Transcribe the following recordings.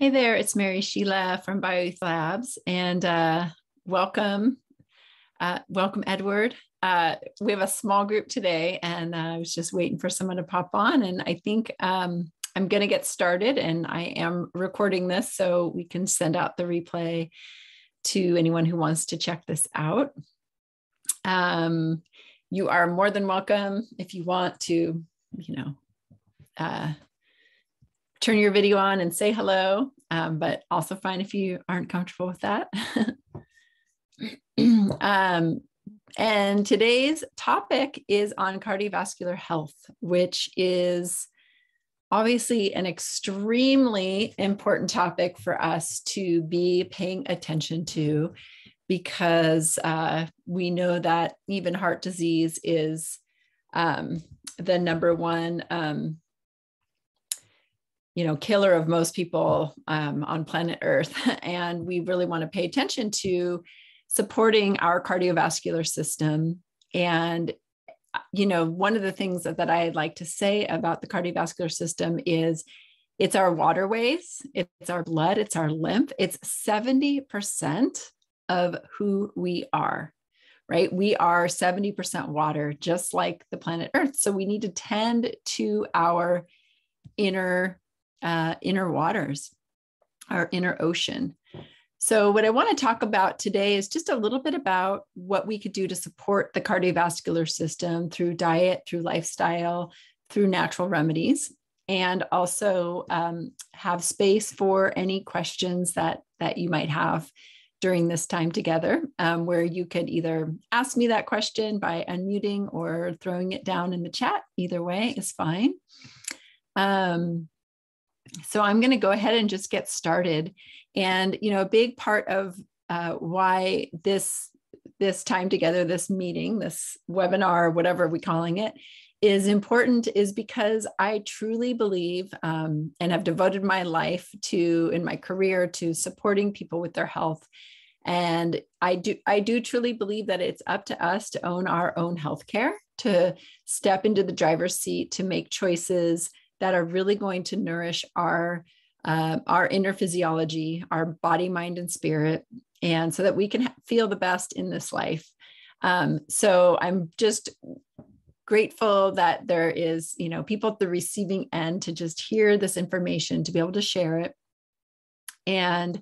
Hey there, it's Mary Sheila from BioYouth Labs, and welcome, Edward. We have a small group today, and I was just waiting for someone to pop on, and I think I'm going to get started, and I am recording this so we can send out the replay to anyone who wants to check this out. You are more than welcome if you want to, turn your video on and say hello, but also fine if you aren't comfortable with that. And today's topic is on cardiovascular health, which is obviously an extremely important topic for us to be paying attention to, because we know that even heart disease is the number one killer of most people on planet Earth. And we really want to pay attention to supporting our cardiovascular system. And, one of the things that I'd like to say about the cardiovascular system is it's our waterways, it's our blood, it's our lymph. It's 70% of who we are, right? We are 70% water, just like the planet Earth. So we need to tend to our inner waters, our inner ocean. So what I want to talk about today is just a little bit about what we could do to support the cardiovascular system through diet, through lifestyle, through natural remedies, and also have space for any questions that you might have during this time together, where you could either ask me that question by unmuting or throwing it down in the chat. Either way is fine. So I'm going to go ahead and just get started. And, a big part of why this time together, this meeting, this webinar, whatever we're calling it, is important is because I truly believe and have devoted my life in my career to supporting people with their health. And I do truly believe that it's up to us to own our own healthcare, to step into the driver's seat, to make choices that are really going to nourish our inner physiology, our body, mind, and spirit, and so that we can feel the best in this life. So I'm just grateful that there is, people at the receiving end to just hear this information, to be able to share it, and,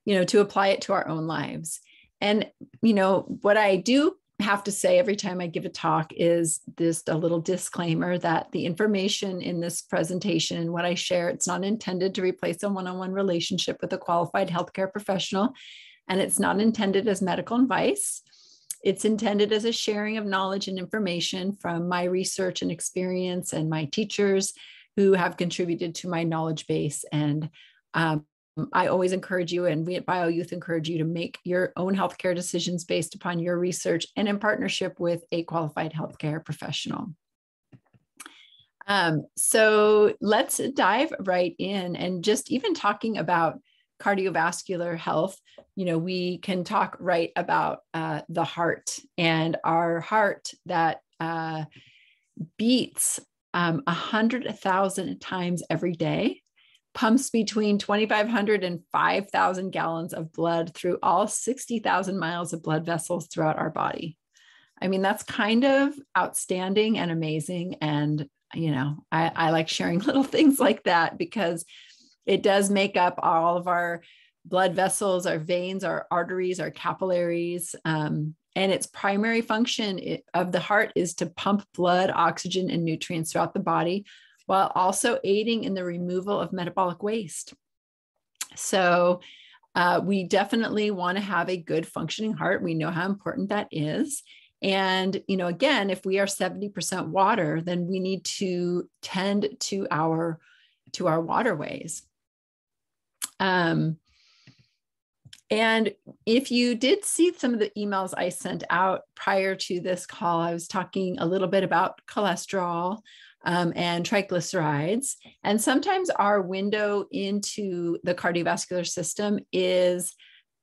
to apply it to our own lives. And, what I do have to say every time I give a talk is just a little disclaimer that the information in this presentation and what I share, it's not intended to replace a one-on-one relationship with a qualified healthcare professional, and it's not intended as medical advice. It's intended as a sharing of knowledge and information from my research and experience and my teachers who have contributed to my knowledge base. And I always encourage you, and we at BioYouth encourage you, to make your own healthcare decisions based upon your research and in partnership with a qualified healthcare professional. So let's dive right in, and just even talking about cardiovascular health, we can talk right about the heart, and our heart that beats 100,000 times every day, pumps between 2,500 and 5,000 gallons of blood through all 60,000 miles of blood vessels throughout our body. I mean, that's kind of outstanding and amazing. And, I like sharing little things like that because it does make up all of our blood vessels, our veins, our arteries, our capillaries. And its primary function of the heart is to pump blood, oxygen, and nutrients throughout the body, while also aiding in the removal of metabolic waste. So we definitely want to have a good functioning heart. We know how important that is. And, again, if we are 70% water, then we need to tend to our waterways. And if you did see some of the emails I sent out prior to this call, I was talking a little bit about cholesterol and triglycerides. And sometimes our window into the cardiovascular system is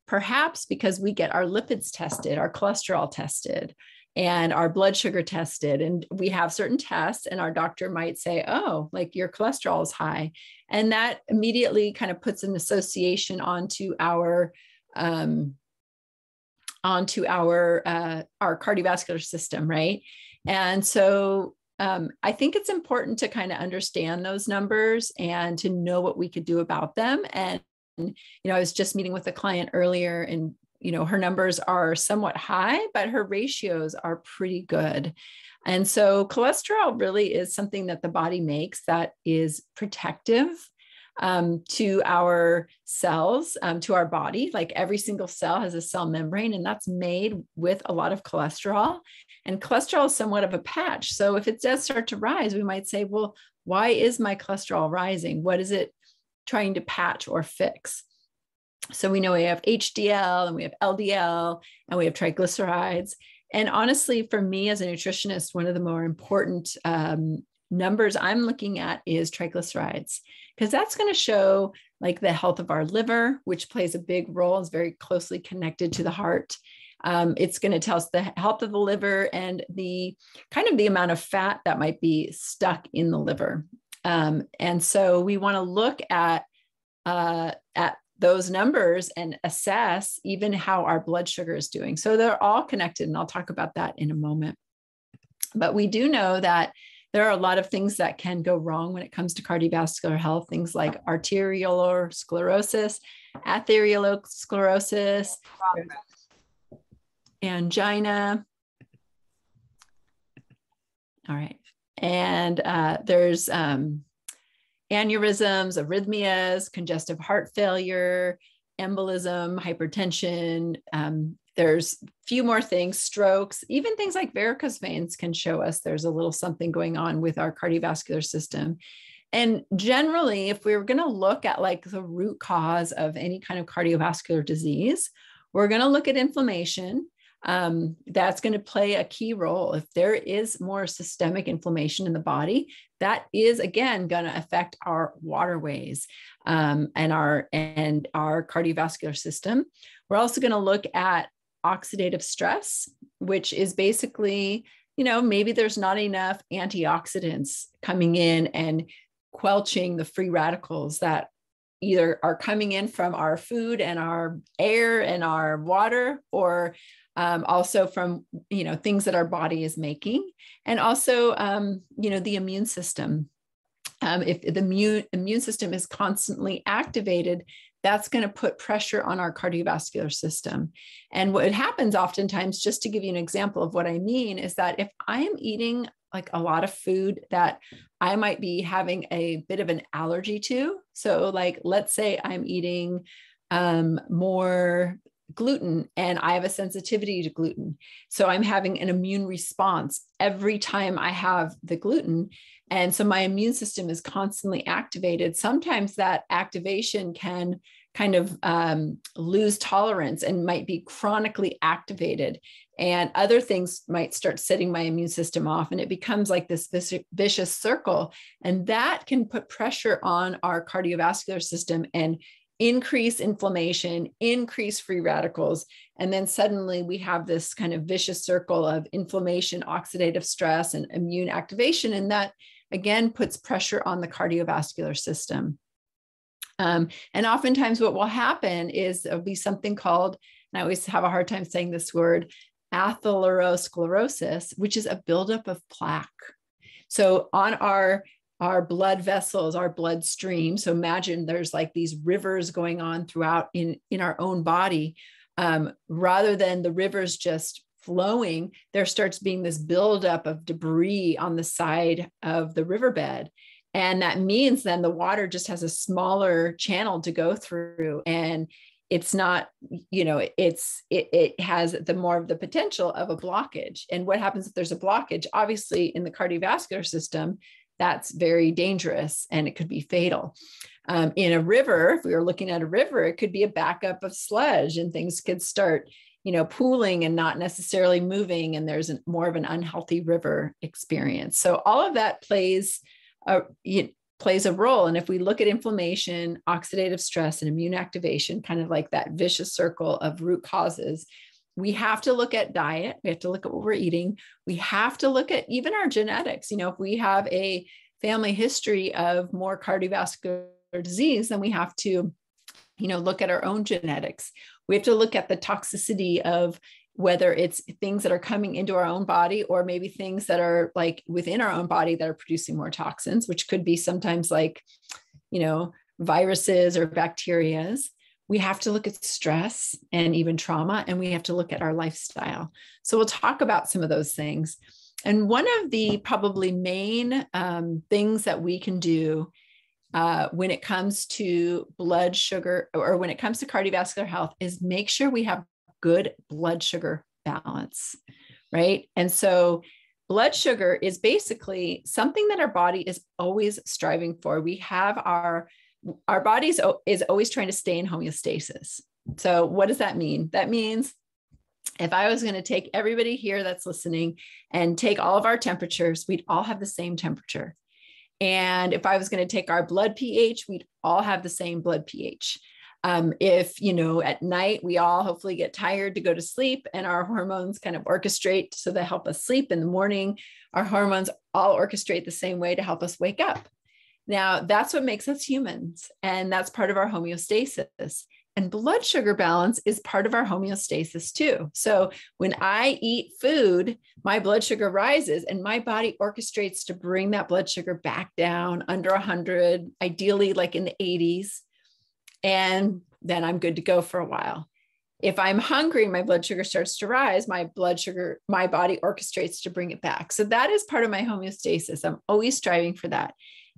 perhaps because we get our lipids tested, our cholesterol tested. and our blood sugar tested. And we have certain tests, and our doctor might say, oh, like your cholesterol is high. And that immediately kind of puts an association onto our cardiovascular system, right? And so I think it's important to kind of understand those numbers and to know what we could do about them. And, I was just meeting with a client earlier, and, her numbers are somewhat high, but her ratios are pretty good. And so cholesterol really is something that the body makes that is protective to our cells, to our body. Like every single cell has a cell membrane, and that's made with a lot of cholesterol. And cholesterol is somewhat of a patch. So if it does start to rise, we might say, well, why is my cholesterol rising? What is it trying to patch or fix? So we know we have HDL, and we have LDL, and we have triglycerides. And honestly, for me as a nutritionist, one of the more important numbers I'm looking at is triglycerides, because that's going to show like the health of our liver, which plays a big role, is very closely connected to the heart. It's going to tell us the health of the liver and the kind of the amount of fat that might be stuck in the liver. And so we want to look at those numbers and assess even how our blood sugar is doing. So they're all connected, and I'll talk about that in a moment. But we do know that there are a lot of things that can go wrong when it comes to cardiovascular health, things like arteriosclerosis, atherosclerosis, angina. All right. And there's aneurysms, arrhythmias, congestive heart failure, embolism, hypertension. There's a few more things, strokes, even things like varicose veins can show us there's a little something going on with our cardiovascular system. And generally, if we were going to look at like the root cause of any kind of cardiovascular disease, we're going to look at inflammation. That's going to play a key role. If there is more systemic inflammation in the body, that is again going to affect our waterways and our cardiovascular system. We're also going to look at oxidative stress, which is basically, maybe there's not enough antioxidants coming in and quelching the free radicals that either are coming in from our food and our air and our water, or also from, things that our body is making. And also, the immune system. If the immune system is constantly activated, that's going to put pressure on our cardiovascular system. And what happens oftentimes, just to give you an example of what I mean, is that if I am eating like a lot of food that I might be having a bit of an allergy to, so like, let's say I'm eating more gluten and I have a sensitivity to gluten. So I'm having an immune response every time I have the gluten. And so my immune system is constantly activated. Sometimes that activation can kind of lose tolerance and might be chronically activated. And other things might start setting my immune system off, and it becomes like this vicious circle. And that can put pressure on our cardiovascular system and increase inflammation, increase free radicals. And then suddenly we have this kind of vicious circle of inflammation, oxidative stress, and immune activation. And that again puts pressure on the cardiovascular system. And oftentimes what will happen is there'll be something called, and I always have a hard time saying this word, atherosclerosis, which is a buildup of plaque. So on our blood vessels, our bloodstream. So imagine there's like these rivers going on throughout in our own body. Rather than the rivers just flowing, there starts being this buildup of debris on the side of the riverbed. And that means then the water just has a smaller channel to go through. And it's not, it has the more of the potential of a blockage. And what happens if there's a blockage? Obviously in the cardiovascular system, that's very dangerous and it could be fatal. In a river, if we were looking at a river, it could be a backup of sludge and things could start, pooling and not necessarily moving. And there's more of an unhealthy river experience. So all of that plays a role. And if we look at inflammation, oxidative stress, and immune activation, kind of like that vicious circle of root causes, we have to look at diet. We have to look at what we're eating. We have to look at even our genetics. If we have a family history of more cardiovascular disease, then we have to, look at our own genetics. We have to look at the toxicity of whether it's things that are coming into our own body, or maybe things that are like within our own body that are producing more toxins, which could be sometimes like, viruses or bacterias. We have to look at stress and even trauma, and we have to look at our lifestyle. So we'll talk about some of those things. And one of the probably main things that we can do when it comes to blood sugar, or when it comes to cardiovascular health, is make sure we have good blood sugar balance, right? And so blood sugar is basically something that our body is always striving for. We have our body is always trying to stay in homeostasis. So what does that mean? That means if I was going to take everybody here that's listening and take all of our temperatures, we'd all have the same temperature. And if I was going to take our blood pH, we'd all have the same blood pH. If, at night, we all hopefully get tired to go to sleep, and our hormones kind of orchestrate so they help us sleep. In the morning, our hormones all orchestrate the same way to help us wake up. Now, that's what makes us humans, and that's part of our homeostasis. And blood sugar balance is part of our homeostasis too. So when I eat food, my blood sugar rises, and my body orchestrates to bring that blood sugar back down under 100, ideally like in the 80s. And then I'm good to go for a while. If I'm hungry, my blood sugar starts to rise, my body orchestrates to bring it back. So that is part of my homeostasis. I'm always striving for that.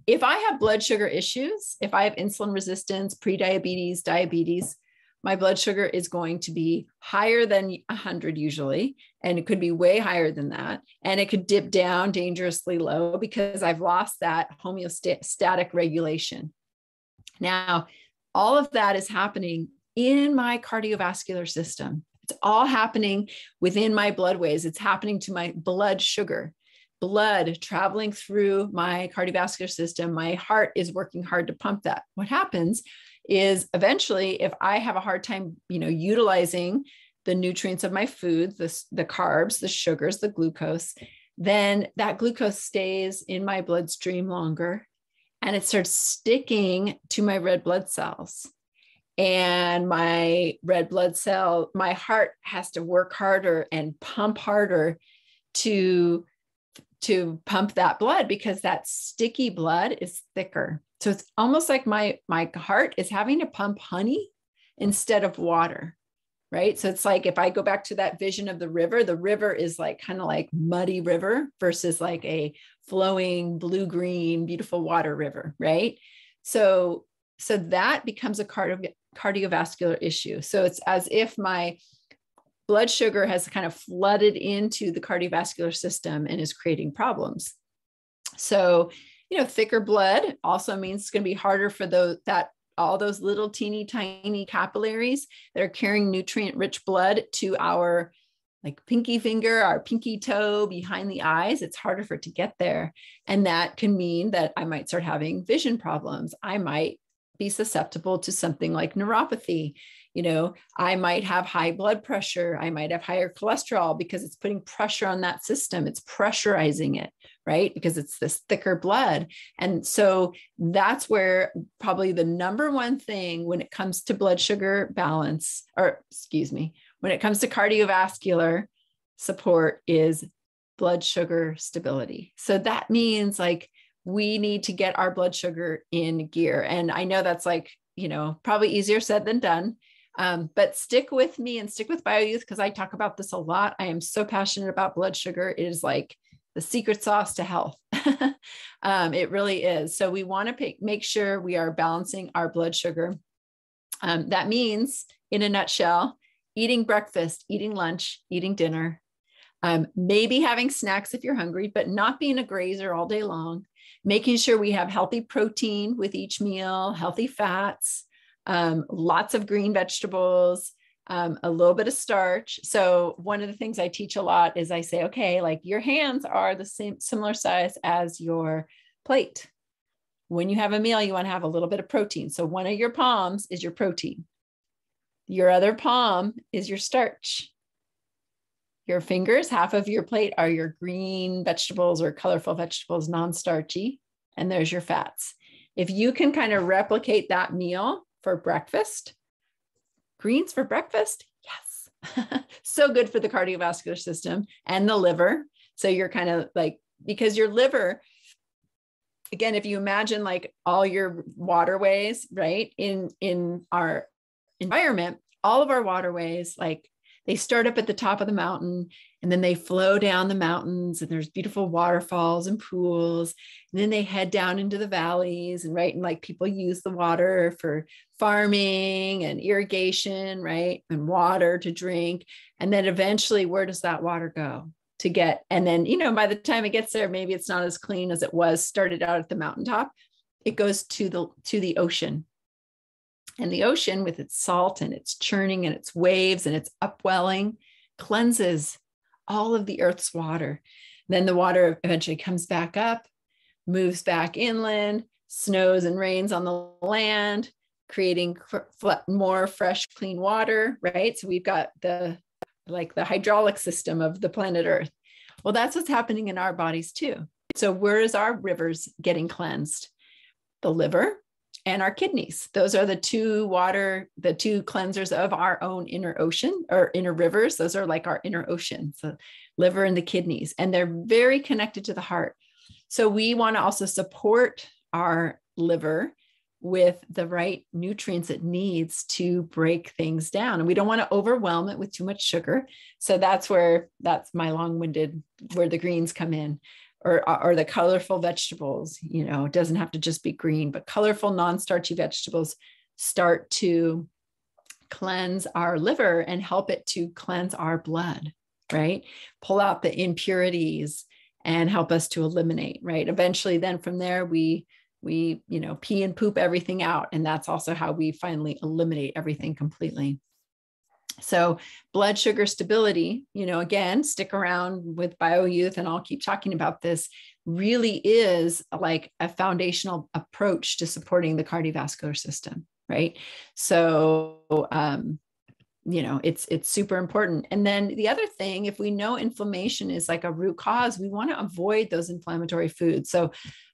If I have blood sugar issues, if I have insulin resistance, prediabetes, diabetes, my blood sugar is going to be higher than 100 usually, and it could be way higher than that. And it could dip down dangerously low because I've lost that homeostatic regulation. Now, all of that is happening in my cardiovascular system. It's all happening within my bloodways. It's happening to my blood sugar. Blood traveling through my cardiovascular system. My heart is working hard to pump that. What happens is eventually, if I have a hard time, utilizing the nutrients of my food, the carbs, the sugars, the glucose, then that glucose stays in my bloodstream longer, and it starts sticking to my red blood cells. And my heart has to work harder and pump harder to pump that blood, because that sticky blood is thicker. So it's almost like my heart is having to pump honey instead of water, right? So it's like, if I go back to that vision of the river is like kind of like muddy river versus like a flowing blue-green, beautiful water river, right? So that becomes a cardiovascular issue. So it's as if my blood sugar has kind of flooded into the cardiovascular system and is creating problems. So, thicker blood also means it's going to be harder for all those little teeny tiny capillaries that are carrying nutrient-rich blood to our like pinky finger, our pinky toe behind the eyes. It's harder for it to get there. And that can mean that I might start having vision problems. I might be susceptible to something like neuropathy. I might have high blood pressure. I might have higher cholesterol because it's putting pressure on that system. It's pressurizing it, right? Because it's this thicker blood. And so that's where probably the number one thing when it comes to blood sugar balance, when it comes to cardiovascular support, is blood sugar stability. So that means like we need to get our blood sugar in gear. And I know that's like, probably easier said than done. But stick with me and stick with BioYouth, because I talk about this a lot. I am so passionate about blood sugar. It is like the secret sauce to health. It really is. So we want to make sure we are balancing our blood sugar. That means, in a nutshell, eating breakfast, eating lunch, eating dinner, maybe having snacks if you're hungry, but not being a grazer all day long, making sure we have healthy protein with each meal, healthy fats, lots of green vegetables, a little bit of starch. So one of the things I teach a lot is I say, okay, like your hands are the similar size as your plate. When you have a meal, you want to have a little bit of protein. So one of your palms is your protein. Your other palm is your starch. Your fingers, half of your plate are your green vegetables or colorful vegetables, non-starchy, and there's your fats. If you can kind of replicate that meal for breakfast, greens for breakfast, yes. So good for the cardiovascular system and the liver. So you're kind of like, because your liver, again, if you imagine like all your waterways, right, in our environment, all of our waterways, like they start up at the top of the mountain and then they flow down the mountains and there's beautiful waterfalls and pools. And then they head down into the valleys and right. And like people use the water for farming and irrigation, right? And water to drink. And then eventually, where does that water go to get? And then, you know, by the time it gets there, maybe it's not as clean as it was started out at the mountaintop. It goes to the ocean. And the ocean, with its salt and its churning and its waves and its upwelling, cleanses all of the earth's water. Then the water eventually comes back up, moves back inland, snows and rains on the land, creating more fresh, clean water, right? So we've got the hydraulic system of the planet Earth. Well, that's what's happening in our bodies too. So where is our rivers getting cleansed? The liver and our kidneys. Those are the two cleansers of our own inner ocean or inner rivers. Those are like our inner ocean, so liver and the kidneys, and they're very connected to the heart. So we want to also support our liver with the right nutrients it needs to break things down. And we don't want to overwhelm it with too much sugar. So that's my long-winded, where the greens come in. Or the colorful vegetables, you know, it doesn't have to just be green, but colorful non-starchy vegetables start to cleanse our liver and help it to cleanse our blood, right? Pull out the impurities and help us to eliminate, right? Eventually, then from there, we you know, pee and poop everything out. And that's also how we finally eliminate everything completely. So blood sugar stability, you know, again, stick around with BioYouth and I'll keep talking about this, really is like a foundational approach to supporting the cardiovascular system, right? So, you know, it's super important. And then the other thing, if we know inflammation is like a root cause, we want to avoid those inflammatory foods. So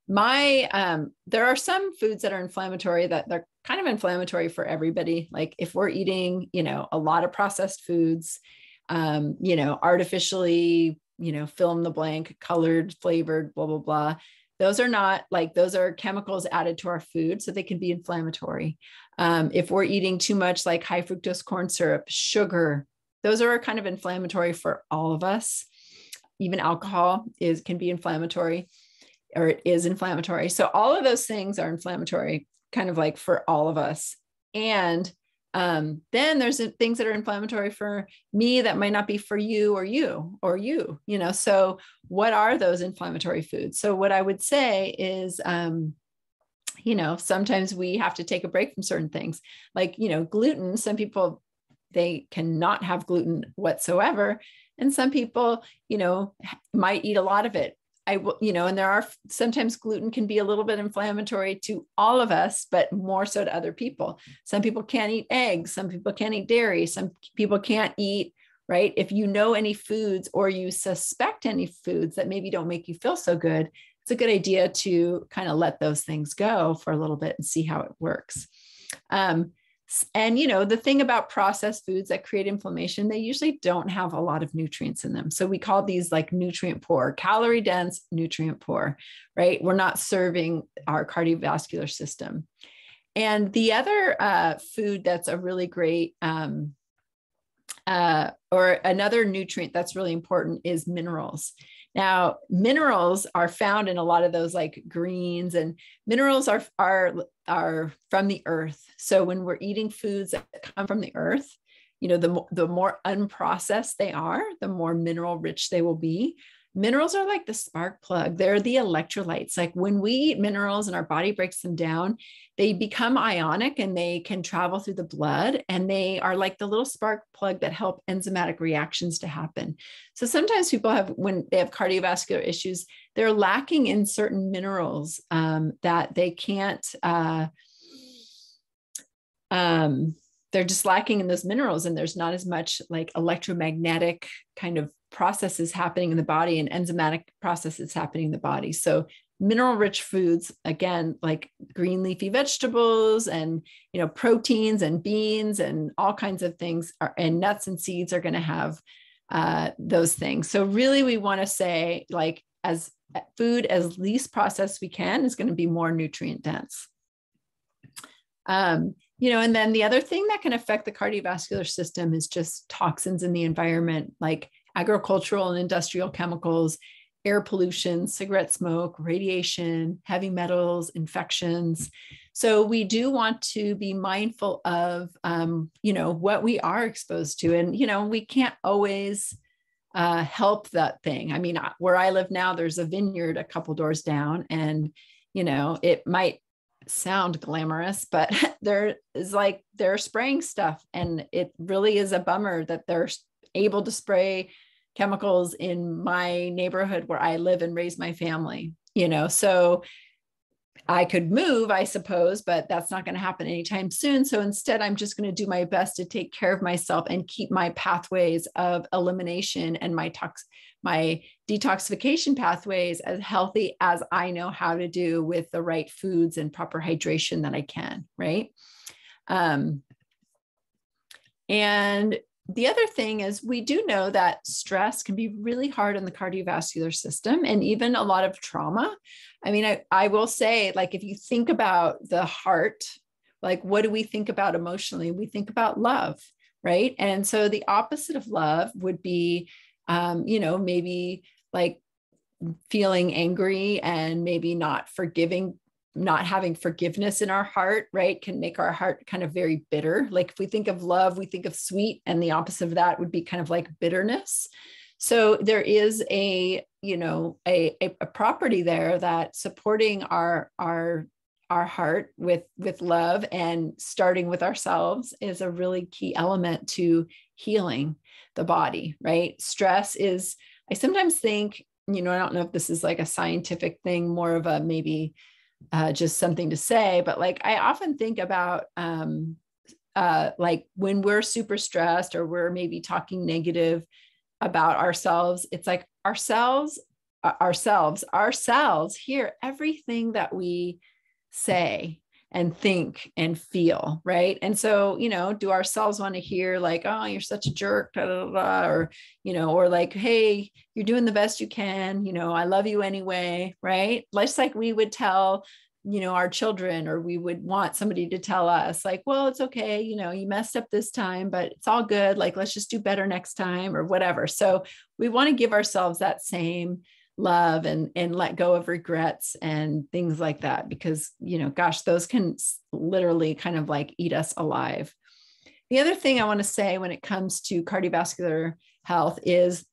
there are some foods that are inflammatory, that they're kind of inflammatory for everybody. Like if we're eating, you know, a lot of processed foods, you know, artificially, you know, fill in the blank, colored, flavored, blah, blah, blah. Those are chemicals added to our food, so they can be inflammatory. If we're eating too much like high fructose corn syrup, sugar, those are kind of inflammatory for all of us. Even alcohol can be inflammatory, or it is inflammatory. So all of those things are inflammatory, kind of like for all of us. And then there's things that are inflammatory for me that might not be for you or you know. So what are those inflammatory foods? So what I would say is, you know, sometimes we have to take a break from certain things, like, you know, gluten. Some people, they cannot have gluten whatsoever. And some people, you know, might eat a lot of it. You know, and there are sometimes gluten can be a little bit inflammatory to all of us, but more so to other people. Some people can't eat eggs. Some people can't eat dairy. Some people can't eat, right? If you know any foods or you suspect any foods that maybe don't make you feel so good, it's a good idea to kind of let those things go for a little bit and see how it works. And, you know, the thing about processed foods that create inflammation, they usually don't have a lot of nutrients in them. So we call these like nutrient poor, calorie dense, nutrient poor, right? We're not serving our cardiovascular system. And the other food that's a really great, or another nutrient that's really important is minerals. Now, minerals are found in a lot of those like greens, and minerals are from the earth. So when we're eating foods that come from the earth, you know, the more unprocessed they are, the more mineral rich they will be. Minerals are like the spark plug. They're the electrolytes. Like when we eat minerals and our body breaks them down, they become ionic and they can travel through the blood. And they are like the little spark plug that help enzymatic reactions to happen. So sometimes people when they have cardiovascular issues, they're lacking in certain minerals that they can't, they're just lacking in those minerals, and there's not as much like electromagnetic kind of processes happening in the body and enzymatic processes happening in the body. So mineral rich foods, again, like green leafy vegetables and, proteins and beans and all kinds of things and nuts and seeds are going to have those things. So really we want to say, like, as food as least processed we can is going to be more nutrient dense. And then the other thing that can affect the cardiovascular system is just toxins in the environment, like agricultural and industrial chemicals, air pollution, cigarette smoke, radiation, heavy metals, infections. So we do want to be mindful of, what we are exposed to. And, we can't always help that thing. I mean, where I live now, there's a vineyard a couple doors down, and, it might sound glamorous, but they're spraying stuff. And it really is a bummer that they're able to spray chemicals in my neighborhood where I live and raise my family, so I could move, I suppose, but that's not going to happen anytime soon. So instead, I'm just going to do my best to take care of myself and keep my pathways of elimination and my detoxification pathways as healthy as I know how to do with the right foods and proper hydration that I can, right? And the other thing is, we do know that stress can be really hard on the cardiovascular system, and even a lot of trauma. I mean, I will say, like, if you think about the heart, like, what do we think about emotionally? We think about love, right? And so the opposite of love would be, maybe like feeling angry and maybe not forgiving, not having forgiveness in our heart, right, can make our heart kind of very bitter. Like if we think of love, we think of sweet, and the opposite of that would be kind of like bitterness. So there is a property there that supporting our heart with love and starting with ourselves is a really key element to healing the body, right? Stress is, I sometimes think, I don't know if this is like a scientific thing, more of a maybe just something to say, but like I often think about like when we're super stressed or we're maybe talking negative about ourselves, it's like ourselves hear everything that we say and think and feel, right? And so, do ourselves want to hear like, oh, you're such a jerk, da, da, da, or, or like, hey, you're doing the best you can, I love you anyway, right? Just like we would tell, our children, or we would want somebody to tell us like, well, it's okay, you messed up this time, but it's all good. Like, let's just do better next time or whatever. So we want to give ourselves that same love and let go of regrets and things like that, because, gosh, those can literally kind of like eat us alive. The other thing I want to say when it comes to cardiovascular health is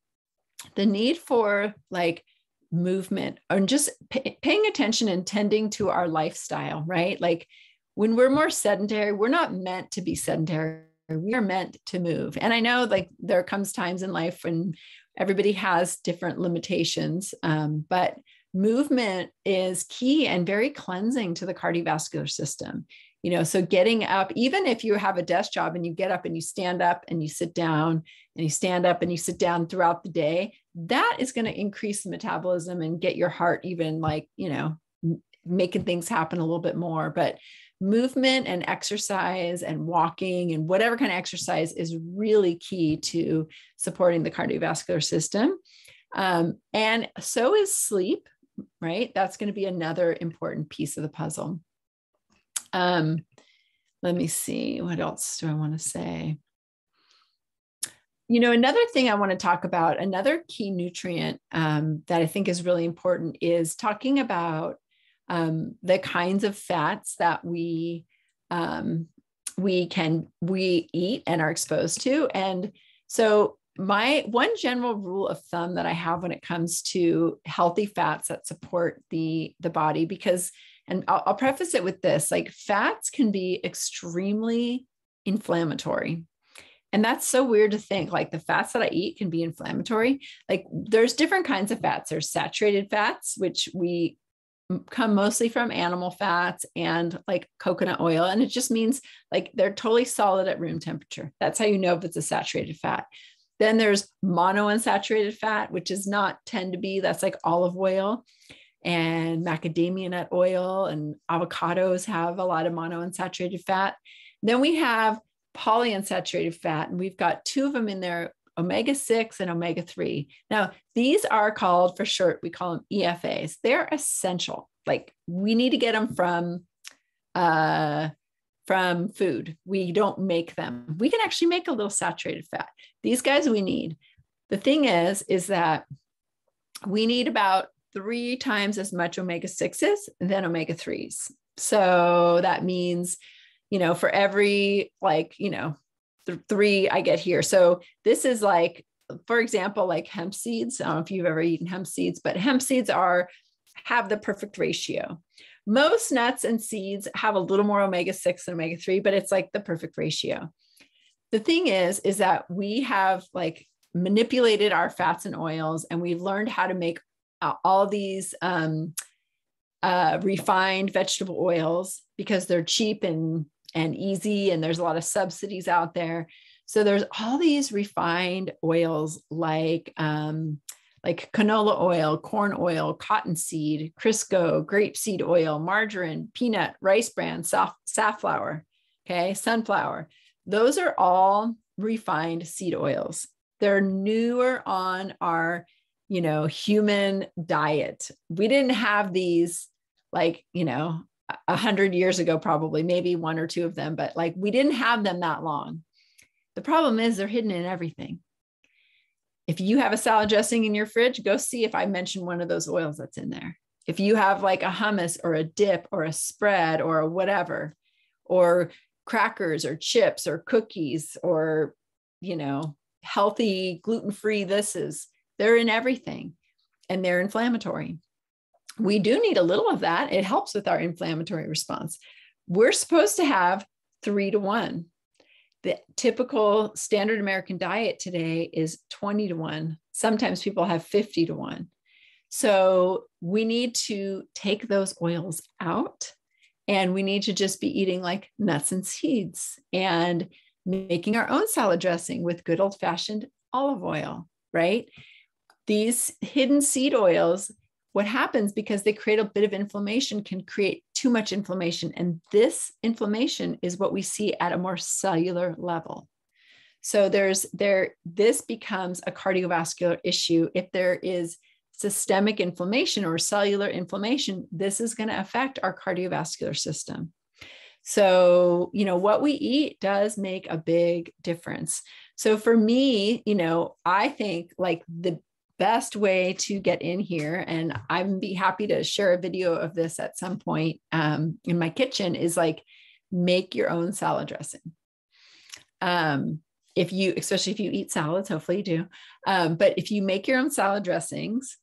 the need for like movement and just paying attention and tending to our lifestyle, right? Like when we're more sedentary, we're not meant to be sedentary. We are meant to move. And I know like there comes times in life when everybody has different limitations, but movement is key and very cleansing to the cardiovascular system. So getting up, even if you have a desk job and you get up and you stand up and you sit down and you stand up and you sit down throughout the day, that is going to increase the metabolism and get your heart even like, making things happen a little bit more. But movement and exercise and walking and whatever kind of exercise is really key to supporting the cardiovascular system. And so is sleep, right? That's going to be another important piece of the puzzle. Let me see, what else do I want to say? Another thing I want to talk about, another key nutrient that I think is really important is talking about the kinds of fats that we eat and are exposed to. And so my one general rule of thumb that I have when it comes to healthy fats that support the body, because, and I'll preface it with this, like fats can be extremely inflammatory. And that's so weird to think, like the fats that I eat can be inflammatory. Like there's different kinds of fats. There's saturated fats, which we come mostly from animal fats and like coconut oil. And it just means like they're totally solid at room temperature. That's how you know if it's a saturated fat. Then there's monounsaturated fat, which is not tend to be, that's like olive oil and macadamia nut oil, and avocados have a lot of monounsaturated fat. Then we have polyunsaturated fat, and we've got two of them in there, omega-6 and omega-3. Now, these are called, for short, we call them EFAs. They're essential. Like we need to get them from food. We don't make them. We can actually make a little saturated fat. These guys we need. The thing is that we need about 3 times as much omega-6s than omega-3s. So that means, for every like, 3 I get here. So this is like, for example, like hemp seeds. I don't know if you've ever eaten hemp seeds, but hemp seeds have the perfect ratio. Most nuts and seeds have a little more omega-6 than omega-3, but it's like the perfect ratio. The thing is that we have like manipulated our fats and oils, and we've learned how to make all these refined vegetable oils because they're cheap and easy, and there's a lot of subsidies out there. So there's all these refined oils like canola oil, corn oil, cottonseed, Crisco, grapeseed oil, margarine, peanut, rice bran, safflower, okay, sunflower. Those are all refined seed oils. They're newer on our, human diet. We didn't have these like, 100 years ago, probably, maybe 1 or 2 of them, but like we didn't have them that long. The problem is they're hidden in everything. If you have a salad dressing in your fridge, go see if I mention one of those oils that's in there. If you have like a hummus or a dip or a spread or a whatever, or crackers or chips or cookies or, healthy gluten-free, they're in everything, and they're inflammatory. We do need a little of that. It helps with our inflammatory response. We're supposed to have 3 to 1. The typical standard American diet today is 20 to 1. Sometimes people have 50 to 1. So we need to take those oils out, and we need to just be eating like nuts and seeds and making our own salad dressing with good old-fashioned olive oil, right? These hidden seed oils, what happens because they create a bit of inflammation, can create too much inflammation. And this inflammation is what we see at a more cellular level. So this becomes a cardiovascular issue. If there is systemic inflammation or cellular inflammation, this is going to affect our cardiovascular system. So, what we eat does make a big difference. So for me, I think like the best way to get in here, and I'd be happy to share a video of this at some point in my kitchen, is like make your own salad dressing. Especially if you eat salads, hopefully you do. But if you make your own salad dressings,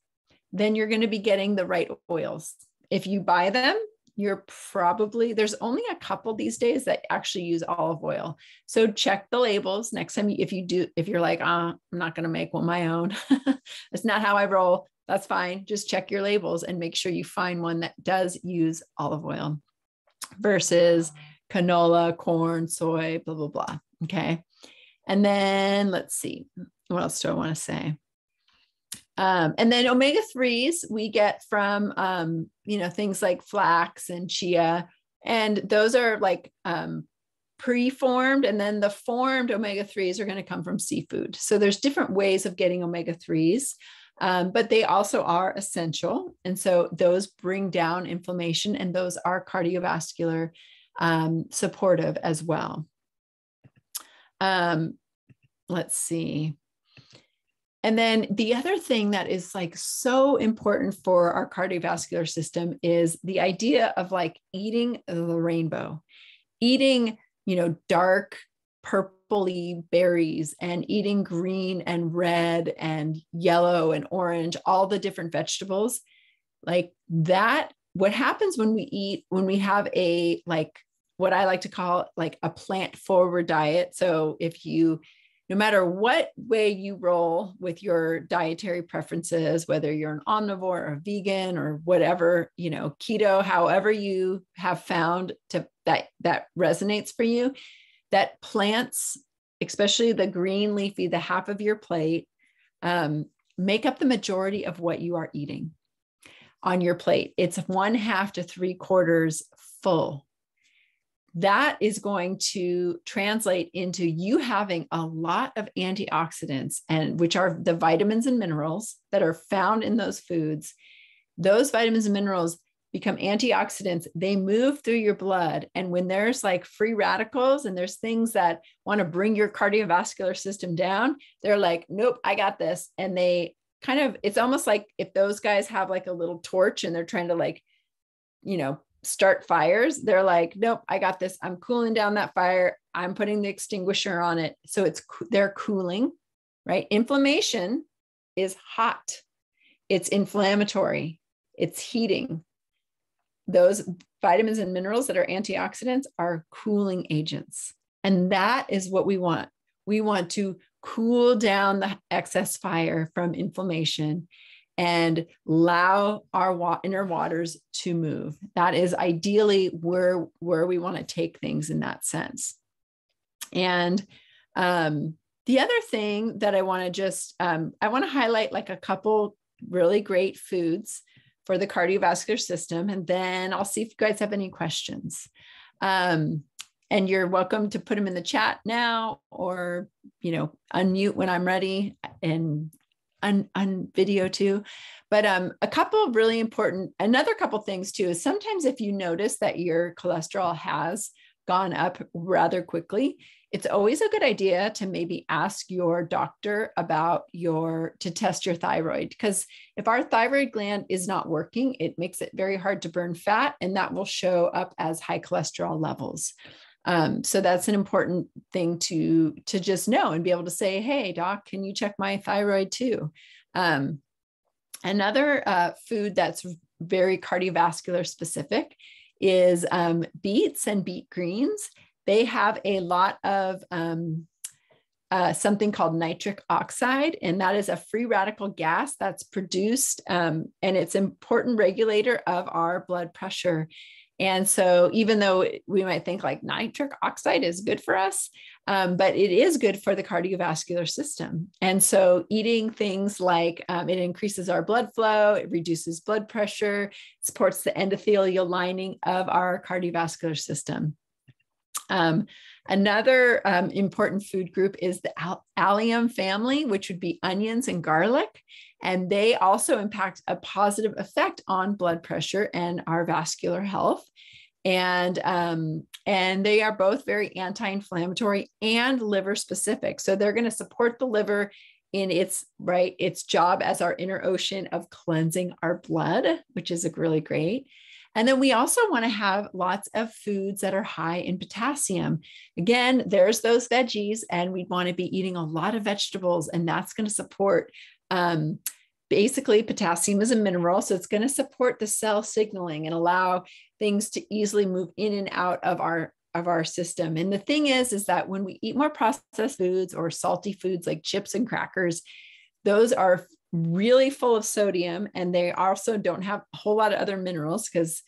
then you're going to be getting the right oils. If you buy them, there's only a couple these days that actually use olive oil. So check the labels next time. If you're like, I'm not going to make one my own. That's not how I roll. That's fine. Just check your labels and make sure you find one that does use olive oil versus canola, corn, soy, blah, blah, blah. Okay. And then let's see, what else do I want to say? And then omega-3s we get from, things like flax and chia, and those are like pre-formed, and then the formed omega-3s are going to come from seafood. So there's different ways of getting omega-3s, but they also are essential. And so those bring down inflammation, and those are cardiovascular supportive as well. Let's see. And then the other thing that is like so important for our cardiovascular system is the idea of like eating the rainbow, eating, dark purpley berries, and eating green and red and yellow and orange, all the different vegetables like that. What happens when we have a, like what I like to call like a plant forward diet. So if you no matter what way you roll with your dietary preferences, whether you're an omnivore or a vegan or whatever, keto, however you have found that resonates for you, that plants, especially the green leafy, the half of your plate, make up the majority of what you are eating on your plate. It's 1/2 to 3/4 full. That is going to translate into you having a lot of antioxidants, and which are the vitamins and minerals that are found in those foods. Those vitamins and minerals become antioxidants. They move through your blood. And when there's like free radicals and there's things that want to bring your cardiovascular system down, they're like, nope, I got this. And they kind of, it's almost like if those guys have like a little torch and they're trying to like, start fires, they're like, nope, I got this. I'm cooling down that fire. I'm putting the extinguisher on it. So they're cooling, right? Inflammation is hot. It's inflammatory. It's heating. Those vitamins and minerals that are antioxidants are cooling agents. And that is what we want. We want to cool down the excess fire from inflammation and allow our inner waters to move. That is ideally where we want to take things in that sense. And the other thing that I want to just, I want to highlight like a couple really great foods for the cardiovascular system. And then I'll see if you guys have any questions. And you're welcome to put them in the chat now, or, unmute when I'm ready and on video too. But a couple of really important, another couple things too, is sometimes if you notice that your cholesterol has gone up rather quickly, it's always a good idea to maybe ask your doctor to test your thyroid. Because if our thyroid gland is not working, it makes it very hard to burn fat, and that will show up as high cholesterol levels. So that's an important thing to just know and be able to say, hey, doc, can you check my thyroid too? Another food that's very cardiovascular specific is beets and beet greens. They have a lot of something called nitric oxide, and that is a free radical gas that's produced, and it's an important regulator of our blood pressure. And so even though we might think like nitric oxide is good for us, but it is good for the cardiovascular system. And so eating things like it increases our blood flow, it reduces blood pressure, supports the endothelial lining of our cardiovascular system. Another important food group is the allium family, which would be onions and garlic. And they also impact a positive effect on blood pressure and our vascular health. And they are both very anti-inflammatory and liver specific. So they're going to support the liver in its job as our inner ocean of cleansing our blood, which is really great. And then we also want to have lots of foods that are high in potassium. Again, there's those veggies, and we want to be eating a lot of vegetables, and that's going to support, basically potassium is a mineral. So it's going to support the cell signaling and allow things to easily move in and out of our system. And the thing is that when we eat more processed foods or salty foods like chips and crackers, those are really full of sodium, and they also don't have a whole lot of other minerals, because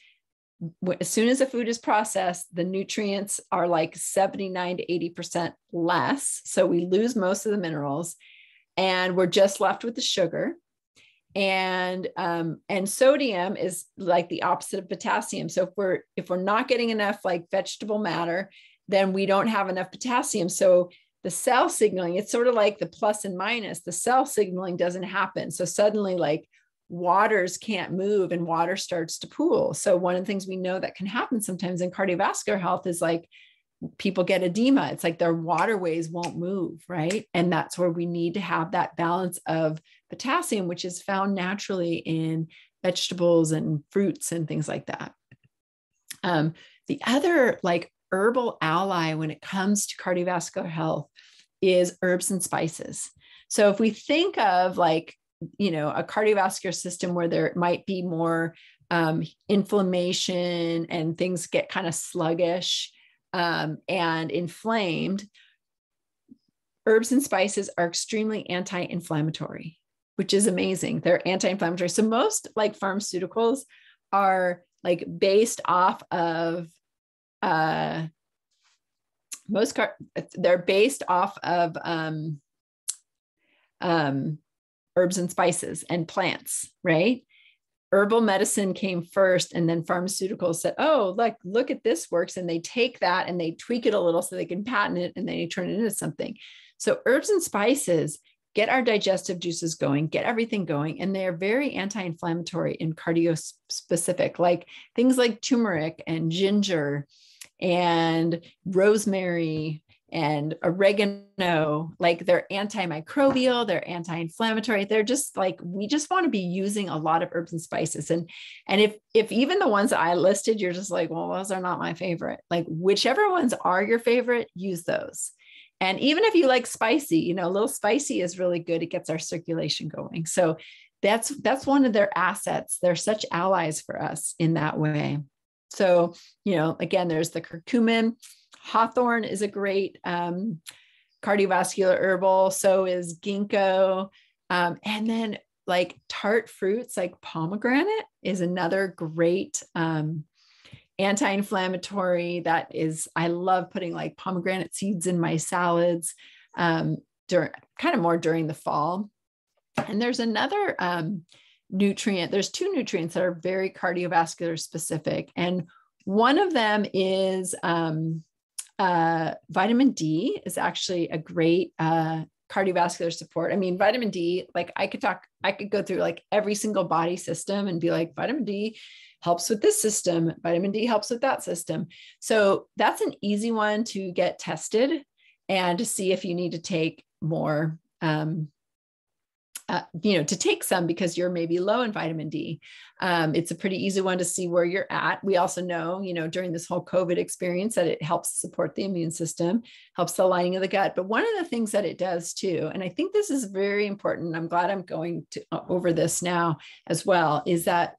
as soon as a food is processed, the nutrients are like 79 to 80% less. So we lose most of the minerals, and we're just left with the sugar. And sodium is like the opposite of potassium. So if we're not getting enough like vegetable matter, then we don't have enough potassium. So the cell signaling, it's sort of like the plus and minus. The cell signaling doesn't happen. So suddenly like waters can't move and water starts to pool. So one of the things we know that can happen sometimes in cardiovascular health is like people get edema. It's like their waterways won't move, right? And that's where we need to have that balance of potassium, which is found naturally in vegetables and fruits and things like that. The other like herbal ally when it comes to cardiovascular health is herbs and spices. So if we think of like, a cardiovascular system where there might be more inflammation and things get kind of sluggish and inflamed, herbs and spices are extremely anti-inflammatory, which is amazing. They're anti-inflammatory. So most like pharmaceuticals are like based off of they're based off of herbs and spices and plants, right? Herbal medicine came first, and then pharmaceuticals said, oh, like, look at this works. And they take that and they tweak it a little so they can patent it, and then you turn it into something. So herbs and spices get our digestive juices going, get everything going. And they're very anti-inflammatory and cardio specific, like things like turmeric and ginger and rosemary and oregano. Like they're antimicrobial, they're anti-inflammatory. They're just like, we just want to be using a lot of herbs and spices. And if even the ones that I listed, you're just like, well, those are not my favorite, like whichever ones are your favorite, use those. And even if you like spicy, you know, a little spicy is really good. It gets our circulation going. So that's one of their assets. They're such allies for us in that way. So, you know, again, there's the curcumin. Hawthorn is a great cardiovascular herbal. So is ginkgo. And then like tart fruits, like pomegranate is another great anti-inflammatory. That is, I love putting like pomegranate seeds in my salads kind of more during the fall. And there's another nutrient. There's two nutrients that are very cardiovascular specific. And one of them is vitamin D is actually a great cardiovascular support. I mean, vitamin D, like I could go through like every single body system and be like, vitamin D helps with this system. Vitamin D helps with that system. So that's an easy one to get tested and to see if you need to take more, to take some because you're maybe low in vitamin D. It's a pretty easy one to see where you're at. We also know, during this whole COVID experience that it helps support the immune system, helps the lining of the gut. But one of the things that it does too, and I think this is very important, I'm glad I'm going over this now as well, is that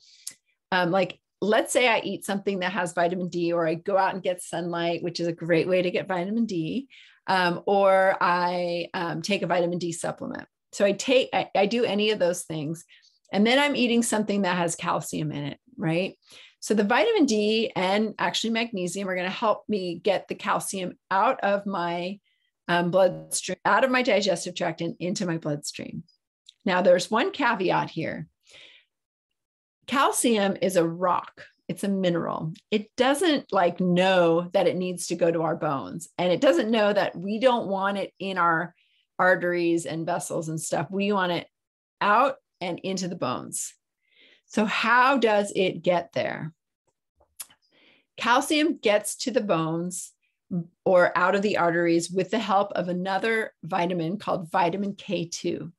like, let's say I eat something that has vitamin D, or I go out and get sunlight, which is a great way to get vitamin D, or I take a vitamin D supplement. So I do any of those things. And then I'm eating something that has calcium in it, right? So the vitamin D and actually magnesium are going to help me get the calcium out of my bloodstream, out of my digestive tract and into my bloodstream. Now there's one caveat here. Calcium is a rock. It's a mineral. It doesn't like know that it needs to go to our bones. And it doesn't know that we don't want it in our arteries and vessels and stuff. We want it out and into the bones. So how does it get there? Calcium gets to the bones or out of the arteries with the help of another vitamin called vitamin K2.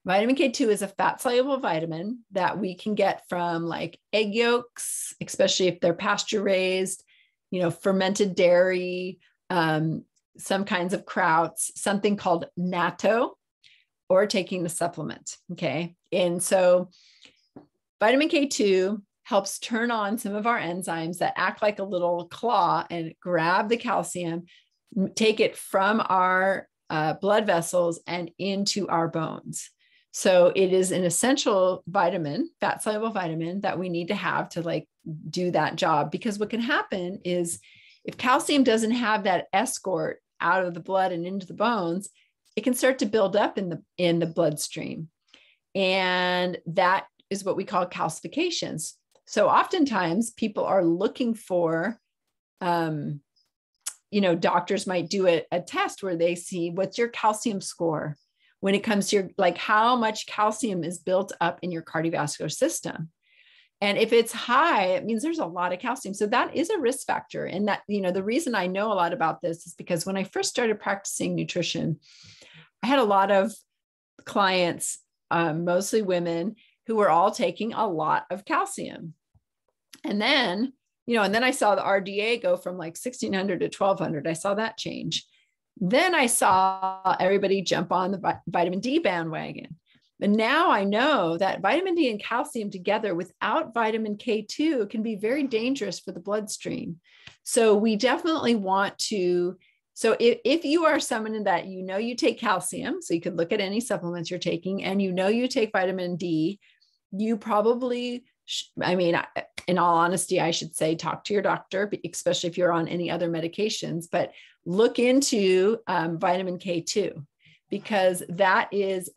Vitamin K2 is a fat soluble vitamin that we can get from like egg yolks, especially if they're pasture raised, fermented dairy, some kinds of krauts, something called natto, or taking the supplement. Okay. And so vitamin K2 helps turn on some of our enzymes that act like a little claw and grab the calcium, take it from our blood vessels and into our bones. So it is an essential vitamin, fat soluble vitamin, that we need to have to like do that job. Because what can happen is if calcium doesn't have that escort out of the blood and into the bones, it can start to build up in the bloodstream. And that is what we call calcifications. So oftentimes people are looking for, doctors might do a test where they see what's your calcium score when it comes to your, like how much calcium is built up in your cardiovascular system. And if it's high, it means there's a lot of calcium. So that is a risk factor. And that, the reason I know a lot about this is because when I first started practicing nutrition, I had a lot of clients, mostly women, who were all taking a lot of calcium. And then, and then I saw the RDA go from like 1,600 to 1,200. I saw that change. Then I saw everybody jump on the vitamin D bandwagon. But now I know that vitamin D and calcium together without vitamin K2 can be very dangerous for the bloodstream. So we definitely want to So if you are someone that you take calcium, so you could look at any supplements you're taking, and you take vitamin D, you probably, in all honesty, I should say talk to your doctor, especially if you're on any other medications, but look into vitamin K2, because that is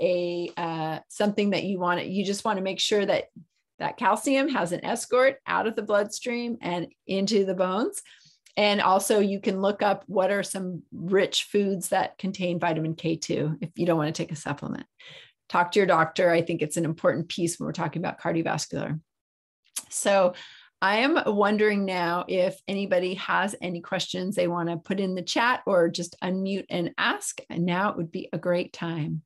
something that you just want to make sure that calcium has an escort out of the bloodstream and into the bones. And also you can look up what are some rich foods that contain vitamin K2 if you don't want to take a supplement. Talk to your doctor. I think it's an important piece when we're talking about cardiovascular. So I am wondering now if anybody has any questions they want to put in the chat or just unmute and ask. And now it would be a great time.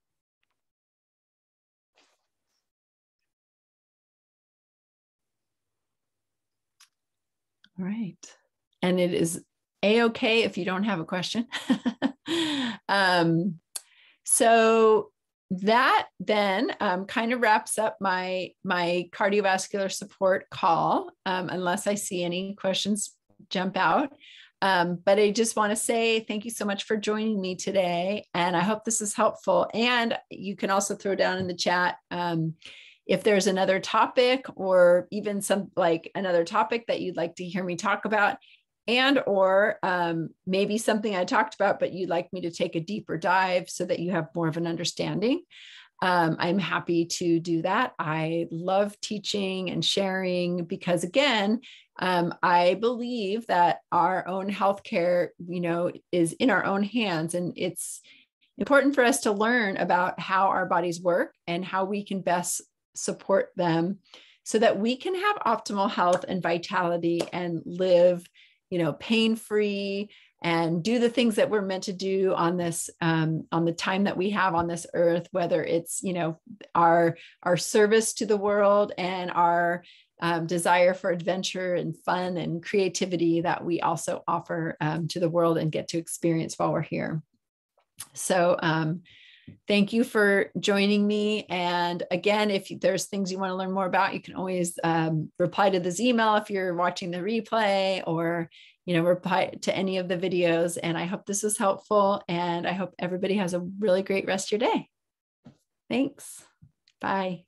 All right. And it is A-okay if you don't have a question. So that then kind of wraps up my cardiovascular support call, unless I see any questions jump out. But I just want to say thank you so much for joining me today. And I hope this is helpful. And you can also throw down in the chat if there's another topic, or even another topic that you'd like to hear me talk about, and or maybe something I talked about, but you'd like me to take a deeper dive so that you have more of an understanding. I'm happy to do that. I love teaching and sharing because, again, I believe that our own healthcare, is in our own hands, and it's important for us to learn about how our bodies work and how we can best support them so that we can have optimal health and vitality and live pain-free and do the things that we're meant to do on this, on the time that we have on this earth, whether it's, our service to the world and our desire for adventure and fun and creativity that we also offer to the world and get to experience while we're here. So thank you for joining me. And again, if there's things you want to learn more about, you can always reply to this email if you're watching the replay, or reply to any of the videos. And I hope this was helpful, and I hope everybody has a really great rest of your day. Thanks. Bye.